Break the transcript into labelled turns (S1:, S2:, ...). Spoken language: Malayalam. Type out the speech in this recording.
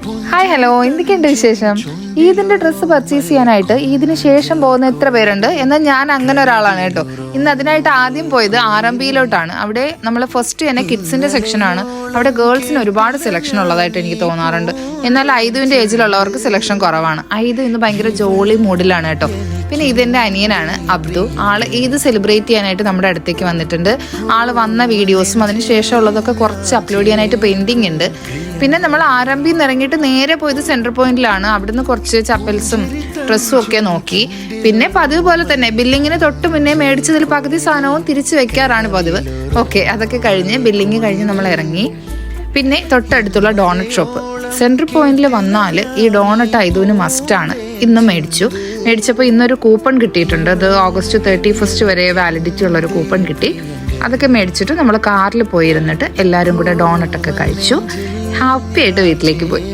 S1: ഹായ് ഹലോ, എന്തൊക്കെയുണ്ട് വിശേഷം? ഈദിന്റെ ഡ്രസ്സ് പർച്ചേസ് ചെയ്യാനായിട്ട് ഈദിന് ശേഷം പോകുന്ന എത്ര പേരുണ്ട്? എന്നാൽ ഞാൻ അങ്ങനെ ഒരാളാണ് കേട്ടോ. ഇന്ന് അതിനായിട്ട് ആദ്യം പോയത് ആർഎംപിയിലോട്ടാണ്. അവിടെ നമ്മൾ ഫസ്റ്റ് തന്നെ കിഡ്സിന്റെ സെക്ഷനാണ്. അവിടെ ഗേൾസിന് ഒരുപാട് സെലക്ഷൻ ഉള്ളതായിട്ട് എനിക്ക് തോന്നാറുണ്ട്. എന്നാൽ ഐദുവിന്റെ ഏജിലുള്ളവർക്ക് സെലക്ഷൻ കുറവാണ്. ഐദു ഇന്ന് ഭയങ്കര ജോളി മൂഡിലാണ് കേട്ടോ. പിന്നെ ഇതെന്റെ അനിയനാണ് അബ്ദു. ആള് ഈദ് സെലിബ്രേറ്റ് ചെയ്യാനായിട്ട് നമ്മുടെ അടുത്തേക്ക് വന്നിട്ടുണ്ട്. ആള് വന്ന വീഡിയോസും അതിന് ശേഷമുള്ളതൊക്കെ കുറച്ച് അപ്ലോഡ് ചെയ്യാനായിട്ട് പെൻഡിങ് ഉണ്ട്. പിന്നെ നമ്മൾ ആരംഭിയിൽ നിന്ന് ഇറങ്ങിയിട്ട് നേരെ പോയത് സെൻട്രൽ പോയിന്റിലാണ്. അവിടുന്ന് കുറച്ച് ചപ്പൽസും ഡ്രസ്സും ഒക്കെ നോക്കി. പിന്നെ പതിവ് പോലെ തന്നെ ബില്ലിങ്ങിന് തൊട്ട് മുന്നേ മേടിച്ചതിൽ പകുതി സാധനവും തിരിച്ചു വെക്കാറാണ് പതിവ്. ഓക്കെ, അതൊക്കെ കഴിഞ്ഞ് ബില്ലിങ് കഴിഞ്ഞ് നമ്മൾ ഇറങ്ങി. പിന്നെ തൊട്ടടുത്തുള്ള ഡോണറ്റ് ഷോപ്പ്. സെൻട്രൽ പോയിന്റിൽ വന്നാൽ ഈ ഡോണറ്റ് ഐദുവിന് മസ്റ്റാണ്. ഇന്നും മേടിച്ചപ്പോൾ ഇന്നൊരു കൂപ്പൺ കിട്ടിയിട്ടുണ്ട്. അത് August 31 വരെ വാലിഡിറ്റി ഉള്ളൊരു കൂപ്പൺ കിട്ടി. അതൊക്കെ മേടിച്ചിട്ട് നമ്മൾ കാറിൽ പോയിരുന്നിട്ട് എല്ലാവരും കൂടെ ഡോണറ്റൊക്കെ കഴിച്ചു. ഹാപ്പി ആയിട്ട് വീട്ടിലേക്ക് പോയി.